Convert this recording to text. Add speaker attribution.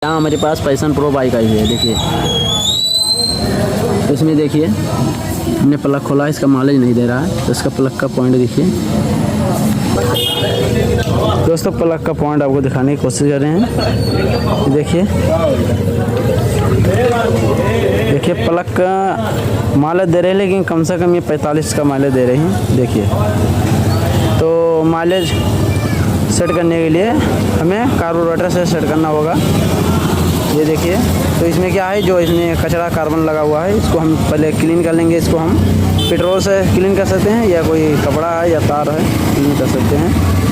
Speaker 1: यहाँ हमारे पास passion pro bike आई है, देखिए। तो इसमें देखिए हमने प्लग खोला, इसका माइलेज नहीं दे रहा है, तो इसका प्लग का पॉइंट देखिए दोस्तों। प्लग का पॉइंट आपको दिखाने की कोशिश कर रहे हैं। देखिए देखिए प्लग का माइलेज दे रहे हैं, लेकिन कम से कम ये 45 का माइलेज दे रहे हैं। देखिए तो माइलेज सेट करने के लिए हमें कार्बोरेटर से सेट करना होगा। ये देखिए तो इसमें क्या है, जो इसमें कचरा कार्बन लगा हुआ है, इसको हम पहले क्लीन कर लेंगे। इसको हम पेट्रोल से क्लीन कर सकते हैं, या कोई कपड़ा है या तार है, क्लीन कर सकते हैं।